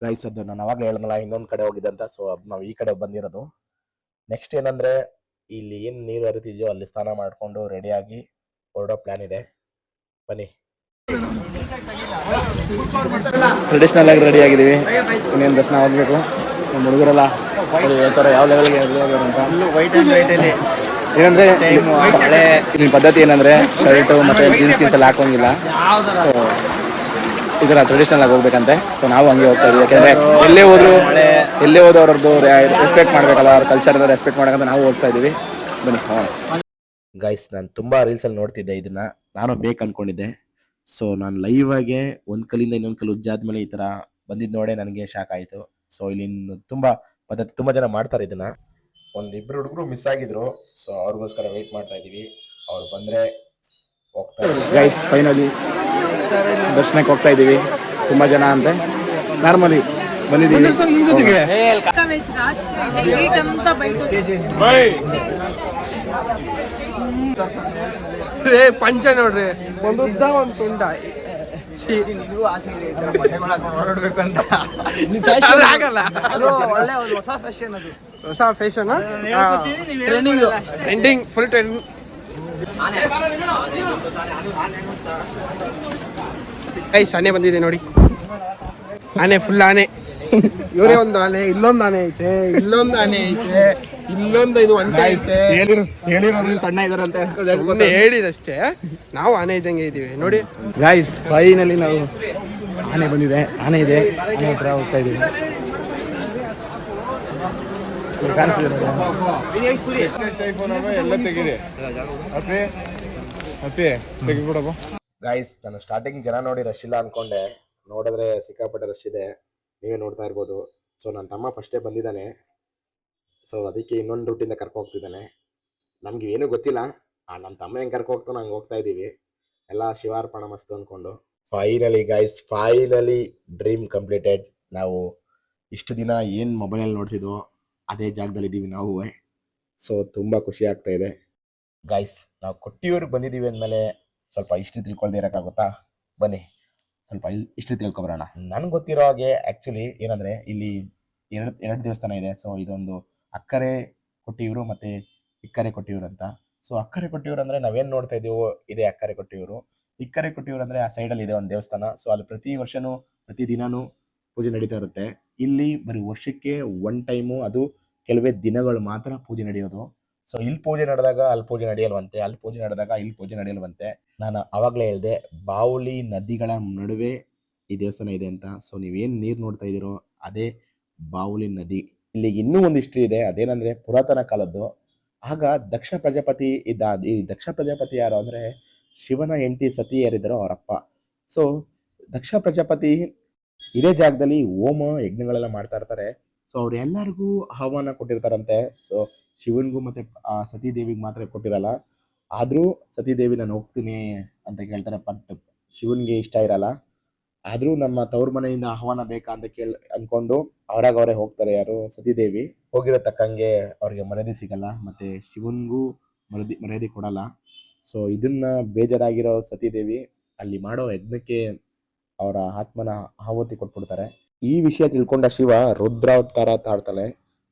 ಗೈಸ್ ಅದು ನಾನು ಅವಾಗಲೇ ಹೇಳಿದ್ನಲ್ಲ ಇನ್ನೊಂದು ಕಡೆ ಹೋಗಿದ್ದಂತ. ಸೊ ಅದು ನಾವು ಈ ಕಡೆ ಬಂದಿರೋದು. ನೆಕ್ಸ್ಟ್ ಏನಂದರೆ ಇಲ್ಲಿ ಏನು ನೀರು ಹರಿತಿದೆಯೋ ಅಲ್ಲಿ ಸ್ನಾನ ಮಾಡಿಕೊಂಡು ರೆಡಿಯಾಗಿ ಹೊರಡೋ ಪ್ಲ್ಯಾನ್ ಇದೆ. ಬನ್ನಿ. ಟ್ರೆಡಿಷ್ನಲ್ ಆಗಿ ರೆಡಿ ಆಗಿದ್ದೀವಿ. ಇನ್ನೇನು ದರ್ಶನ ಆಗಬೇಕು. ನಮ್ಮ ಹುಡುಗರೆಲ್ಲ ಹೇಳ್ತಾರೆ ಯಾವ ಲೆವೆಲ್ಗೆ ರೆಡಿ ಆಗ್ಯಾರ ಅಂತ. ವೈಟ್ ಆ್ಯಂಡ್ ವೈಟಲ್ಲಿ ಏನಂದರೆ ಹಳೆ ಇಲ್ಲಿ ಪದ್ಧತಿ ಏನಂದರೆ ಶರ್ಟು ಮತ್ತು ಜೀನ್ಸ್ ಎಲ್ಲ ಹಾಕೋಂಗಿಲ್ಲ. ಸೊ ಈ ಥರ ಟ್ರೆಡಿಷ್ನಲ್ ಆಗಿ ಹೋಗ್ಬೇಕಂತೆ. ಸೊ ನಾವು ಹಂಗೆ ಹೋಗ್ತಾ ಇದ್ದೀವಿ. ಯಾಕೆಂದರೆ ಎಲ್ಲೇ ಹೋದ್ರು ಅವ್ರದ್ದು ರೆಸ್ಪೆಕ್ಟ್ ಮಾಡಬೇಕಲ್ಲ, ಅವ್ರ ಕಲ್ಚರ್ ಎಲ್ಲ ರೆಸ್ಪೆಕ್ಟ್ ಮಾಡೋಕ್ಕಂತ ನಾವು ಹೋಗ್ತಾ ಇದ್ದೀವಿ. ಬನ್ನಿ ಹೋಗೋಣ. ಗೈಸ್ ನಾನು ತುಂಬ ರೀಲ್ಸಲ್ಲಿ ನೋಡ್ತಿದ್ದೆ ಇದನ್ನು, ನಾನು ಬೇಕು ಅಂದ್ಕೊಂಡಿದ್ದೆ. ಸೊ ನಾನು ಲೈವಾಗೆ ಒಂದು ಕಲ್ಲಿಂದ ಇನ್ನೊಂದು ಕಲ್ಲು ಉಜ್ಜಾದ್ಮೇಲೆ ಈ ಥರ ಬಂದಿದ್ದು ನೋಡೇ ನನಗೆ ಶಾಕ್ ಆಯಿತು. ಸೊ ಇಲ್ಲಿ ತುಂಬ ಪದ್ಧತಿ, ತುಂಬ ಜನ ಮಾಡ್ತಾರೆ ಇದನ್ನು. ಒಂದಿಬ್ಬರು ಹುಡುಗರು ಮಿಸ್ ಆಗಿದ್ರು, ಸೊ ಅವ್ರಿಗೋಸ್ಕರ ವೆಯ್ಟ್ ಮಾಡ್ತಾ ಇದ್ದೀವಿ. ಅವ್ರು ಬಂದರೆ ಹೋಗ್ತಾರೆ. ಗೈಸ್ ಫೈನಲಿ ದರ್ಶನಕ್ಕೆ ಹೋಗ್ತಾ ಇದ್ದೀವಿ. ತುಂಬ ಜನ ಅಂತೆ, ನಾರ್ಮಲಿ ಬಂದಿದ್ದೀವಿ. ಪಂಚ ನೋಡ್ರಿ, ಒಂದು ಉದ್ದ ಒಂದು ತುಂಡ. ಆಗಲ್ಲ, ಅದು ಒಳ್ಳೆ ಒಂದು ಹೊಸ ಫ್ಯಾಷನ್. ಅದು ಹೊಸ fashion, trending, full trending. Guys ಆನೆ ಬಂದಿದೆ ನೋಡಿ, ಆನೆ ಫುಲ್ ಆನೆ. ಇವರೇ ಒಂದು ಆನೆ, ಇಲ್ಲೊಂದು ಆನೆ ಐತೆ, ಇಲ್ಲೊಂದು ಆನೆ ಐತೆ, ಇಲ್ಲೊಂದು ಇದು ಒಂದೇ ಐತೆ. ಹೇಳಿರೋರು ಸಣ್ಣ ಇದಾರಂತೆ ಸುಮ್ಮನೆ ಹೇಳಿದಷ್ಟೇ, ನಾವು ಆನೆ ಇದ್ದಂಗೆ ಇದೀವಿ ನೋಡಿ. ಗೈಸ್ ಫೈನಲಿ ನಾವು ಆನೆ ಬಂದಿದೆ, ಆನೆ ಇದೆ, ಆನೆ ಹತ್ರ ಹೋಗ್ತಾ ಇದ್ದೀವಿ. ಗೈಸ್ ನಾನು ಸ್ಟಾರ್ಟಿಂಗ್ ಜನ ನೋಡಿ ರಶ್ ಇಲ್ಲ ಅನ್ಕೊಂಡೆ, ನೋಡಿದ್ರೆ ಸಿಕ್ಕಾಪಟ್ಟೆ ರಶ್ ಇದೆ, ನೀವೇ ನೋಡ್ತಾ ಇರ್ಬೋದು. ಸೊ ನನ್ನ ತಮ್ಮ ಫಸ್ಟೇ ಬಂದಿದ್ದಾನೆ, ಸೊ ಅದಕ್ಕೆ ಇನ್ನೊಂದು ರೂಟಿಂದ ಕರ್ಕೊ ಹೋಗ್ತಿದ್ದಾನೆ. ನಮ್ಗೆ ಏನೂ ಗೊತ್ತಿಲ್ಲ, ನಮ್ಮ ತಮ್ಮ ಹೆಂಗೆ ಕರ್ಕೊ ಹೋಗ್ತಾನೋ ಹಂಗೆ ಹೋಗ್ತಾ ಇದ್ದೀವಿ, ಎಲ್ಲ ಶಿವಾರ್ಪಣ ಮಸ್ತು ಅಂದ್ಕೊಂಡು. Finally guys, finally dream completed. ನಾವು ಇಷ್ಟು ದಿನ ಏನು ಮೊಬೈಲಲ್ಲಿ ನೋಡ್ತಿದ್ವೋ ಅದೇ ಜಾಗದಲ್ಲಿ ಇದ್ದೀವಿ ನಾವು. ಸೊ ತುಂಬ ಖುಷಿ ಆಗ್ತಾ ಇದೆ ಗೈಸ್. ನಾವು ಕೊಟ್ಟಿಯೂರಿಗೆ ಬಂದಿದ್ದೀವಿ ಅಂದಮೇಲೆ ಸ್ವಲ್ಪ ಹಿಸ್ಟ್ರಿ ತಿಳ್ಕೊಳ್ದೇ ಇರೋಕ್ಕಾಗುತ್ತಾ? ಬನ್ನಿ ಸ್ವಲ್ಪ ಹಿಸ್ಟ್ರಿ ತಿಳ್ಕೊಬರೋಣ. ನನಗೆ ಗೊತ್ತಿರೋ ಹಾಗೆ ಆ್ಯಕ್ಚುಲಿ ಏನಂದರೆ ಇಲ್ಲಿ ಎರಡು ದೇವಸ್ಥಾನ ಇದೆ. ಸೊ ಇದೊಂದು ಅಕ್ಕರೆ ಕೊಟ್ಟಿಯೂರು ಮತ್ತು ಇಕ್ಕರೆ ಕೊಟ್ಟಿಯೂರು ಅಂತ. ಸೊ ಅಕ್ಕರೆ ಕೊಟ್ಟಿಯೂರು ಅಂದರೆ ನಾವೇನು ನೋಡ್ತಾ ಇದ್ದೀವೋ ಇದೇ ಅಕ್ಕರೆ ಕೊಟ್ಟಿಯೂರು. ಇಕ್ಕರೆ ಕೊಟ್ಟಿಯೂರು ಅಂದರೆ ಆ ಸೈಡಲ್ಲಿ ಇದೆ ಒಂದು ದೇವಸ್ಥಾನ. ಸೊ ಅಲ್ಲಿ ಪ್ರತಿ ವರ್ಷವೂ ಪ್ರತಿದಿನವೂ ಪೂಜೆ ನಡೀತಾ ಇರುತ್ತೆ. ಇಲ್ಲಿ ಬರೀ ವರ್ಷಕ್ಕೆ ಒನ್ ಟೈಮು, ಅದು ಕೆಲವೇ ದಿನಗಳು ಮಾತ್ರ ಪೂಜೆ ನಡೆಯೋದು. ಸೊ ಇಲ್ಲಿ ಪೂಜೆ ನಡೆದಾಗ ಅಲ್ಲಿ ಪೂಜೆ ನಡೆಯಲ್ವಂತೆ, ಅಲ್ಲಿ ಪೂಜೆ ನಡೆದಾಗ ಇಲ್ಲಿ ಪೂಜೆ ನಡೆಯಲ್ವಂತೆ. ನಾನು ಆವಾಗಲೇ ಹೇಳಿದೆ, ಬಾವುಲಿ ನದಿಗಳ ನಡುವೆ ಈ ದೇವಸ್ಥಾನ ಇದೆ ಅಂತ. ಸೊ ನೀವೇನು ನೀರು ನೋಡ್ತಾ ಇದ್ದೀರೋ ಅದೇ ಬಾವುಲಿ ನದಿ. ಇಲ್ಲಿಗೆ ಇನ್ನೂ ಒಂದು ಹಿಸ್ಟ್ರಿ ಇದೆ, ಅದೇನಂದರೆ ಪುರಾತನ ಕಾಲದ್ದು. ಆಗ ದಕ್ಷ ಪ್ರಜಾಪತಿ ಇದ್ದ. ಈ ದಕ್ಷ ಪ್ರಜಾಪತಿ ಯಾರು ಅಂದರೆ ಶಿವನ ಹೆಂಡತಿ ಸತಿ ಯಾರಿದ್ದಾರೋ ಅವರಪ್ಪ. ಸೊ ದಕ್ಷ ಪ್ರಜಾಪತಿ ಇದೇ ಜಾಗದಲ್ಲಿ ಹೋಮ ಯಜ್ಞಗಳೆಲ್ಲ ಮಾಡ್ತಾ ಇರ್ತಾರೆ. ಸೊ ಅವ್ರು ಎಲ್ಲರಿಗೂ ಆಹ್ವಾನ ಕೊಟ್ಟಿರ್ತಾರಂತೆ. ಸೊ ಶಿವನಿಗೂ ಮತ್ತು ಆ ಸತೀದೇವಿಗೆ ಮಾತ್ರ ಕೊಟ್ಟಿರಲ್ಲ. ಆದರೂ ಸತೀದೇವಿ ನಾನು ಹೋಗ್ತೀನಿ ಅಂತ ಕೇಳ್ತಾರೆ, ಬಟ್ ಶಿವನಿಗೆ ಇಷ್ಟ ಇರಲ್ಲ. ಆದರೂ ನಮ್ಮ ತವ್ರ ಮನೆಯಿಂದ ಆಹ್ವಾನ ಬೇಕಾ ಅಂತ ಅಂದ್ಕೊಂಡು ಅವರೇ ಹೋಗ್ತಾರೆ. ಯಾರು? ಸತೀದೇವಿ. ಹೋಗಿರೋ ತಕ್ಕಂಗೆ ಅವ್ರಿಗೆ ಮರ್ಯಾದೆ ಸಿಗಲ್ಲ, ಮತ್ತು ಶಿವನಿಗೂ ಮರ್ಯಾದೆ ಕೊಡಲ್ಲ. ಸೊ ಇದನ್ನ ಬೇಜಾರಾಗಿರೋ ಸತೀದೇವಿ ಅಲ್ಲಿ ಮಾಡೋ ಯಜ್ಞಕ್ಕೆ ಅವರ ಆತ್ಮನ ಆಹುತಿ ಕೊಟ್ಬಿಡ್ತಾರೆ. ಈ ವಿಷಯ ತಿಳ್ಕೊಂಡ ಶಿವ ರುದ್ರಾವತಾರ ತಾಡ್ತಾಳೆ.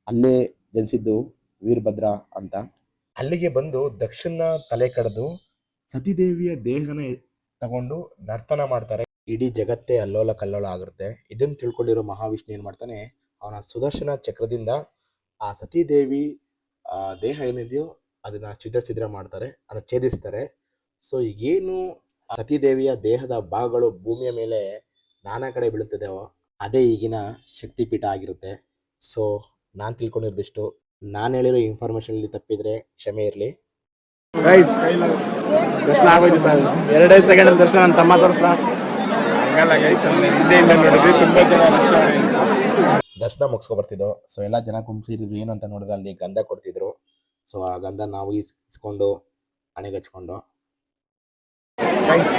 ಅಲ್ಲೇ ಜನಿಸಿದ್ದು ವೀರಭದ್ರ ಅಂತ. ಅಲ್ಲಿಗೆ ಬಂದು ದಕ್ಷನ ತಲೆ ಕಡಿದು ಸತೀದೇವಿಯ ದೇಹನ ತಗೊಂಡು ನರ್ತನ ಮಾಡ್ತಾರೆ. ಇಡೀ ಜಗತ್ತೇ ಅಲ್ಲೋಲ ಕಲ್ಲೋಲ ಆಗಿರುತ್ತೆ. ಇದನ್ನು ತಿಳ್ಕೊಂಡಿರೋ ಮಹಾವಿಷ್ಣು ಏನು ಮಾಡ್ತಾನೆ, ಅವನ ಸುದರ್ಶನ ಚಕ್ರದಿಂದ ಆ ಸತೀದೇವಿ ದೇಹ ಏನಿದೆಯೋ ಅದನ್ನ ಛಿದ್ರ ಮಾಡ್ತಾರೆ, ಅದನ್ನ ಛೇದಿಸ್ತಾರೆ. ಸೊ ಈಗೇನು ಸತೀದೇವಿಯ ದೇಹದ ಭಾಗಗಳು ಭೂಮಿಯ ಮೇಲೆ ನಾನಾ ಕಡೆ ಬೀಳುತ್ತದೆಯೋ ಅದೇ ಈಗಿನ ಶಕ್ತಿಪೀಠ ಆಗಿರುತ್ತೆ. ಸೊ ನಾನು ತಿಳ್ಕೊಂಡಿರೋದಿಷ್ಟು. ನಾನು ಹೇಳಿರೋ ಇನ್ಫಾರ್ಮೇಷನ್ ಇಲ್ಲಿ ತಪ್ಪಿದ್ರೆ ಕ್ಷಮೆ ಇರಲಿ. ಗೈಸ್ ದರ್ಶನ ಆಗೋಯ್ತು ಸರ್, 2 ಸೆಕೆಂಡ್ ದರ್ಶನ ನನ್ನ ತಮ್ಮ ತೋರಿಸ್ಲಾ? ತುಂಬ ಜನ ದರ್ಶನ ಮುಗಿಸ್ಕೊಬರ್ತಿದ್ದೋ. ಸೊ ಎಲ್ಲ ಜನ ಕುಂಸಿರಿದ್ರು. ಏನು ಅಂತ ನೋಡಿದ್ರೆ ಅಲ್ಲಿ ಗಂಧ ಕೊಡ್ತಿದ್ರು. ಸೊ ಆ ಗಂಧ ನಾವು ಇಸ್ಕೊಂಡು ಹಣೆಗೆ ಹಚ್ಕೊಂಡು ಗೈಸ್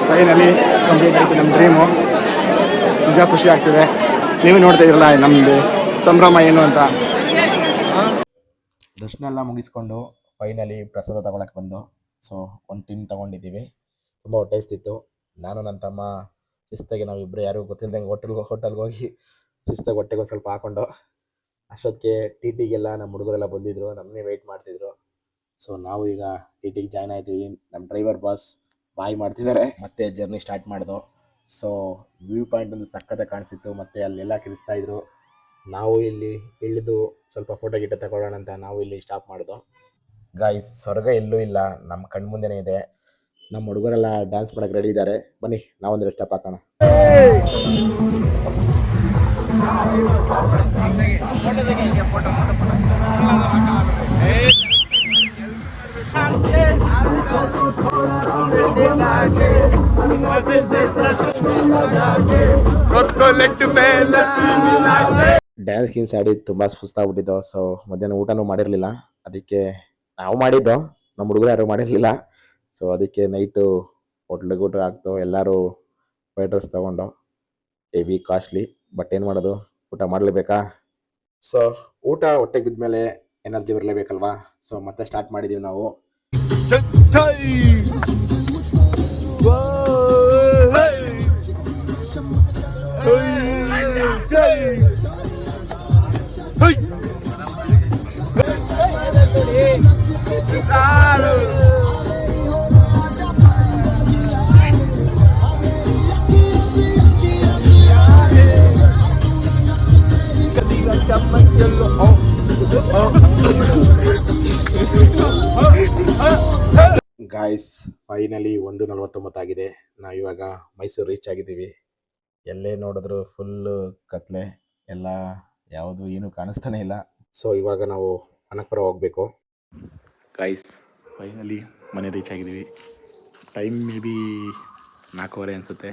ಫೈನಲಿ ಕಂಪ್ಲೀಟ್ ಆಯಿತು ನಮ್ಮ ಡ್ರೀಮು. ನಿಜ ಖುಷಿ ಆಗ್ತಿದೆ. ನೀವು ನೋಡ್ತಾ ಇದ್ರಲ್ಲ ನಮ್ಮದು ಸಂಭ್ರಮ ಏನು ಅಂತ. ದರ್ಶನ ಎಲ್ಲ ಮುಗಿಸ್ಕೊಂಡು ಫೈನಲಿ ಪ್ರಸಾದ ತಗೊಳಕ್ಕೆ ಬಂದು. ಸೊ ಒಂದು ಟಿನ್ ತೊಗೊಂಡಿದ್ದೀವಿ. ತುಂಬ ಹೊಟ್ಟೆ ಹಸ್ತಿತ್ತು. ನಾನು ನನ್ನ ತಮ್ಮ ಶಿಸ್ತಾಗಿ ನಾವಿಬ್ಬರು ಯಾರಿಗೂ ಗೊತ್ತಿಲ್ಲದಂಗೆ ಹೋಟೆಲ್ಗೆ ಹೋಗಿ ಶಿಸ್ತಾಗಿ ಹೊಟ್ಟೆಗೆ ಸ್ವಲ್ಪ ಹಾಕೊಂಡು, ಅಷ್ಟೊತ್ತಿಗೆ ಟಿಗೆಲ್ಲ ನಮ್ಮ ಹುಡುಗರೆಲ್ಲ ಬಂದಿದ್ದರು, ನಮ್ಮನ್ನೇ ವೆಯ್ಟ್ ಮಾಡ್ತಿದ್ರು. ಸೊ ನಾವು ಈಗ ಟಿಗೆ ಜಾಯ್ನ್ ಆಯ್ತೀವಿ. ನಮ್ಮ ಡ್ರೈವರ್ ಬಾಸ್ ಬಾಯ್ ಮಾಡ್ತಿದ್ದಾರೆ. ಮತ್ತೆ ಜರ್ನಿ ಸ್ಟಾರ್ಟ್ ಮಾಡಿದೋ. ಸೊ ವ್ಯೂ ಪಾಯಿಂಟ್ ಒಂದು ಸಕ್ಕತ್ತಾಗಿ ಕಾಣಿಸಿತ್ತು. ಮತ್ತು ಅಲ್ಲೆಲ್ಲ ಕಿರಿಸ್ತಾಯಿದ್ರು. ನಾವು ಇಲ್ಲಿ ಇಳಿದು ಸ್ವಲ್ಪ ಫೋಟೋ ಗಿಟ ತಗೊಳ್ಳೋಣ ಅಂತ ನಾವು ಇಲ್ಲಿ ಸ್ಟಾಪ್ ಮಾಡಿದೋ. ಗಾಯ್ಸ್ ಸ್ವರ್ಗ ಎಲ್ಲೂ ಇಲ್ಲ, ನಮ್ಮ ಕಣ್ಮುಂದೆನೇ ಇದೆ. ನಮ್ಮ ಹುಡುಗರೆಲ್ಲ ಡ್ಯಾನ್ಸ್ ಮಾಡೋಕ್ಕೆ ರೆಡಿ ಇದ್ದಾರೆ. ಬನ್ನಿ ನಾವೊಂದು ಸ್ಟೆಪ್ ಹಾಕೋಣ. ಡ್ಯಾನ್ಸ್ ಗೀನ್ಸ್ ಆಡಿ ತುಂಬ ಸುಸ್ತಾಗ್ಬಿಟ್ಟಿದ್ದು. ಸೊ ಮಧ್ಯಾಹ್ನ ಊಟನೂ ಮಾಡಿರಲಿಲ್ಲ. ಅದಕ್ಕೆ ನಾವು ಮಾಡಿದ್ದು, ನಮ್ಮ ಹುಡುಗರು ಯಾರು ಮಾಡಿರಲಿಲ್ಲ. ಸೊ ಅದಕ್ಕೆ ನೈಟು ಹೋಟ್ಲಿಗೆ ಊಟ ಆಗ್ತು. ಎಲ್ಲರೂ ಫ್ರೈಡ್ ರೈಸ್ ತೊಗೊಂಡು, ಹೆವಿ ಕಾಸ್ಟ್ಲಿ, ಬಟ್ ಏನು ಮಾಡೋದು, ಊಟ ಮಾಡಲೇಬೇಕಾ. ಸೊ ಊಟ ಹೊಟ್ಟೆಗೆ ಬಿದ್ಮೇಲೆ ಎನರ್ಜಿ ಬರಲೇಬೇಕಲ್ವಾ. ಸೊ ಮತ್ತೆ ಸ್ಟಾರ್ಟ್ ಮಾಡಿದ್ದೀವಿ ನಾವು. ಗಾಯ್ಸ್, ಫೈನಲಿ 1:49 ಆಗಿದೆ. ನಾವು ಇವಾಗ ಮೈಸೂರು ರೀಚ್ ಆಗಿದ್ದೀವಿ. ಎಲ್ಲೇ ನೋಡಿದ್ರು ಫುಲ್ಲು ಕತ್ಲೆ, ಎಲ್ಲ ಯಾವುದು ಏನೂ ಕಾಣಿಸ್ತಾನೆ ಇಲ್ಲ. ಸೊ ಇವಾಗ ನಾವು ಅನಕಪುರ ಹೋಗಬೇಕು. ಗಾಯ್ಸ್, ಫೈನಲಿ ಮನೆ ರೀಚ್ ಆಗಿದ್ದೀವಿ. ಟೈಮ್ ಮೇ ಬಿ 4:15 ಅನಿಸುತ್ತೆ.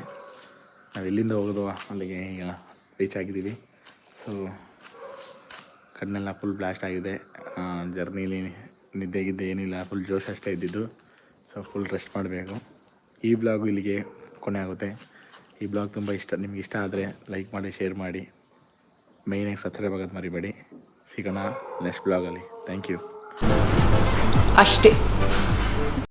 ನಾವು ಎಲ್ಲಿಂದ ಹೋಗೋದು ಅಲ್ಲಿಗೆ ಈಗ ರೀಚ್ ಆಗಿದ್ದೀವಿ. ಸೊ ಕಣ್ಣೆಲ್ಲ ಫುಲ್ ಬ್ಲಾಸ್ಟ್ ಆಗಿದೆ. ಜರ್ನಿಲಿ ನಿದ್ದೆಗಿದ್ದೆ ಏನಿಲ್ಲ, ಫುಲ್ ಜೋಶ್ ಅಷ್ಟೇ ಇದ್ದಿದ್ದು. ಸೊ ಫುಲ್ ರೆಸ್ಟ್ ಮಾಡಬೇಕು. ಈ ಬ್ಲಾಗು ಇಲ್ಲಿಗೆ ಕೊನೆ ಆಗುತ್ತೆ. ಈ ಬ್ಲಾಗ್ ತುಂಬ ನಿಮ್ಗೆ ಇಷ್ಟ ಆದರೆ ಲೈಕ್ ಮಾಡಿ, ಶೇರ್ ಮಾಡಿ, ಮೇಯ್ನಾಗಿ ಸಬ್ಸ್ಕ್ರೈಬ್ ಆಗೋದು ಮರಿಬೇಡಿ. ಸಿಗೋಣ ನೆಕ್ಸ್ಟ್ ಬ್ಲಾಗಲ್ಲಿ. Thank you. ಅಷ್ಟೇ.